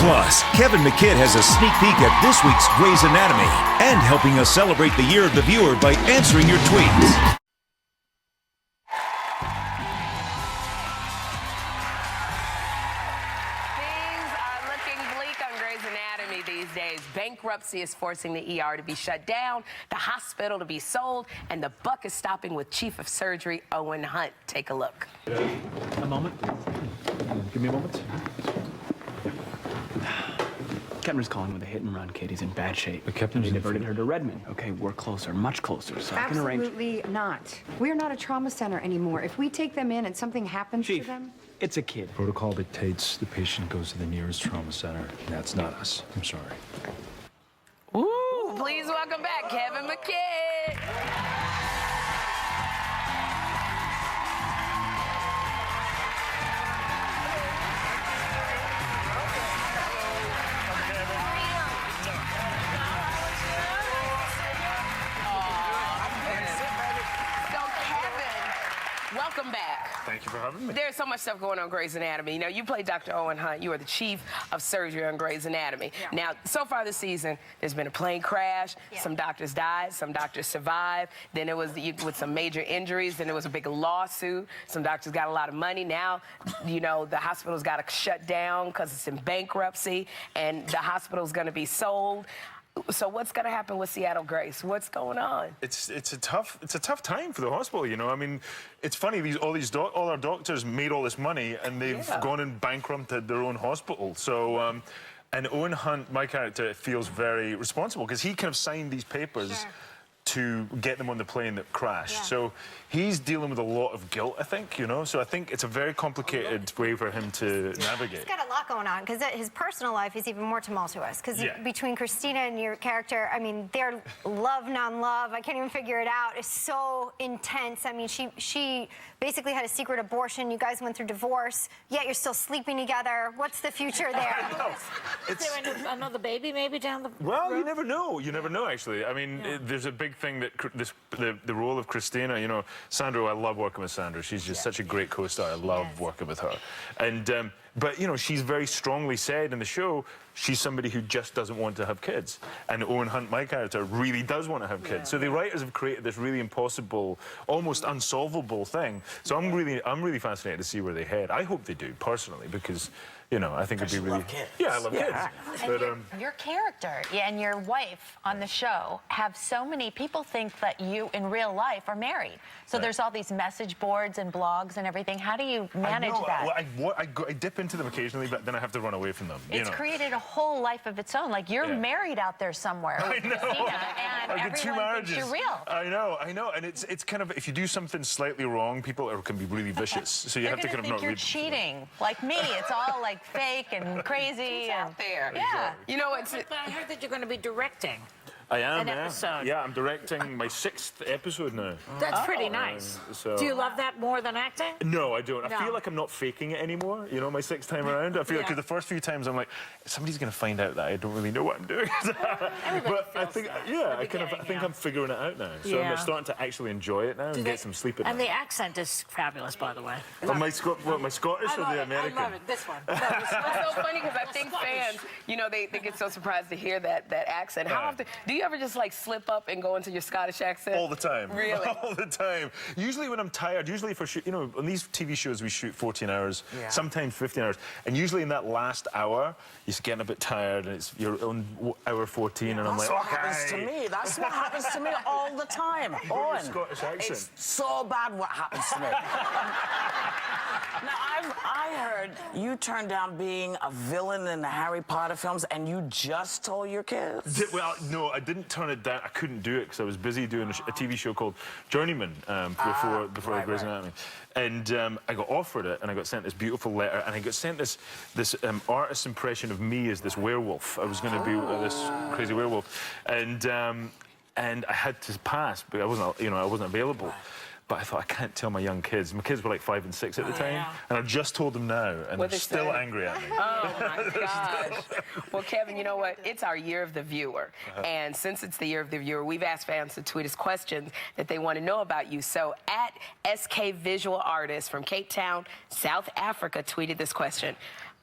Plus, Kevin McKidd has a sneak peek at this week's Grey's Anatomy and helping us celebrate the year of the viewer by answering your tweets. These days, bankruptcy is forcing the ER to be shut down, the hospital to be sold, and the buck is stopping with Chief of Surgery Owen Hunt. Take a look. A moment. Give me a moment. Kepner's calling with a hit and run, kid. He's in bad shape. But Kepner's They diverted her to Redmond. Okay, we're closer, much closer, so I can arrange. Absolutely not. We're not a trauma center anymore. If we take them in and something happens Chief, to them... it's a kid. Protocol dictates the patient goes to the nearest trauma center, and that's not us. I'm sorry. Ooh, please welcome back Kevin McKidd. Welcome back. Thank you for having me. There's so much stuff going on Grey's Anatomy. You know, you played Dr. Owen Hunt. You are the chief of surgery on Grey's Anatomy. Yeah. Now, so far this season, there's been a plane crash. Yeah. Some doctors died. Some doctors survived. Then it was with some major injuries. Then there was a big lawsuit. Some doctors got a lot of money. Now, you know, the hospital's got to shut down because it's in bankruptcy, and the hospital's going to be sold. So what's going to happen with Seattle Grace? What's going on? It's a tough time for the hospital, you know. I mean, it's funny, all our doctors made all this money and they've gone and bankrupted their own hospital. So and Owen Hunt, my character, feels very responsible because he kind of signed these papers to get them on the plane that crashed. Yeah. So he's dealing with a lot of guilt, I think, you know? So I think it's a very complicated way for him to navigate. He's got a lot going on, because his personal life is even more tumultuous, because between Christina and your character, I mean, their love, non-love, I can't even figure it out, is so intense. I mean, she basically had a secret abortion, you guys went through divorce, yet you're still sleeping together. What's the future there? Is there another baby maybe down the Well, road? you never know. You never know, actually. I mean, there's a big thing that the role of Christina, you know, Sandra, I love working with Sandra. She's just such a great co-star. I love working with her. And but, you know, she's very strongly said in the show, she's somebody who just doesn't want to have kids. And Owen Hunt, my character, really does want to have kids. So the writers have created this really impossible, almost unsolvable thing. So I'm really fascinated to see where they head. I hope they do, personally, because, you know, I think it'd be really... Yeah, I love kids. But, your character and your wife on the show have so many... People think that you, in real life, are married. So there's all these message boards and blogs and everything. How do you manage that? Well, I dip into them occasionally, but then I have to run away from them. It's created a whole life of its own. Like, you're married out there somewhere with Christina, and I did 2 everyone marriages. thinks you're real. I know. And it's kind of, if you do something slightly wrong, people can be really vicious. So you have to kind of think not you're read... cheating. Like me, it's all like fake and crazy. It's out there. Yeah. You know, I heard that you're going to be directing. I am, an episode. Yeah, I'm directing my 6th episode now. That's pretty nice. So. Do you love that more than acting? No, I don't. I feel like I'm not faking it anymore, you know, my 6th time around. I feel like, because the first few times I'm like, somebody's going to find out that I don't really know what I'm doing. But I think, I think I'm figuring it out now. So I'm starting to actually enjoy it now and get some sleep at night. And the accent is fabulous, by the way. My Scottish or the American? I love it. This one. It's so funny because I think fans, you know, they get so surprised to hear that accent. How often do you ever just like slip up and go into your Scottish accent? All the time. Really? All the time. Usually when I'm tired, usually for you know, on these TV shows we shoot 14 hours, sometimes 15 hours, and usually in that last hour you're getting a bit tired and you're on hour 14 and I'm like, That's what happens to me. That's what happens to me all the time. Owen, Scottish accent. it's so bad what happens to me. Now, I heard you turned down being a villain in the Harry Potter films, and you just told your kids. Well, no, I didn't turn it down. I couldn't do it because I was busy doing a TV show called Journeyman before Grey's Anatomy. And I got offered it, and I got sent this beautiful letter, and I got sent this artist's impression of me as this werewolf. I was going to be this crazy werewolf, and I had to pass, but I wasn't available. But I thought, I can't tell my young kids. My kids were like 5 and 6 at the time. And I just told them now, and they're still angry at me. Oh, my gosh. Well, Kevin, you know what? It's our year of the viewer. And since it's the year of the viewer, we've asked fans to tweet us questions that they want to know about you. So, at SK Visual Artist from Cape Town, South Africa, tweeted this question.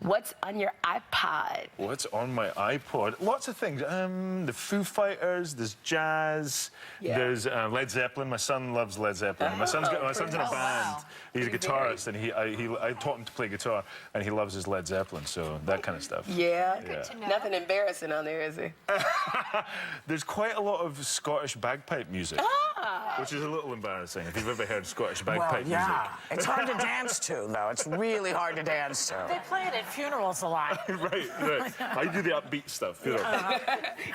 What's on your iPod? What's on my iPod? Lots of things. The Foo Fighters, there's jazz, there's Led Zeppelin. My son loves Led Zeppelin. My son's in a band. Wow. He's a guitarist, and I taught him to play guitar, and he loves his Led Zeppelin, so that kind of stuff. Yeah. Good to know. Nothing embarrassing on there, is there? There's quite a lot of Scottish bagpipe music, which is a little embarrassing if you've ever heard Scottish bagpipe music. It's hard to dance to, though. It's really hard to dance to. They play it at funerals a lot. Right. I do the upbeat stuff, you know.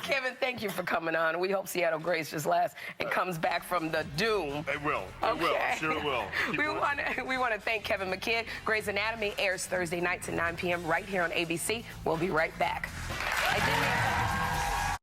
Kevin, thank you for coming on. We hope Seattle Grace just lasts and comes back from the doom. It will. It will. I'm sure it will. We want to thank Kevin McKidd. Grey's Anatomy airs Thursday nights at 9 p.m. right here on ABC. We'll be right back.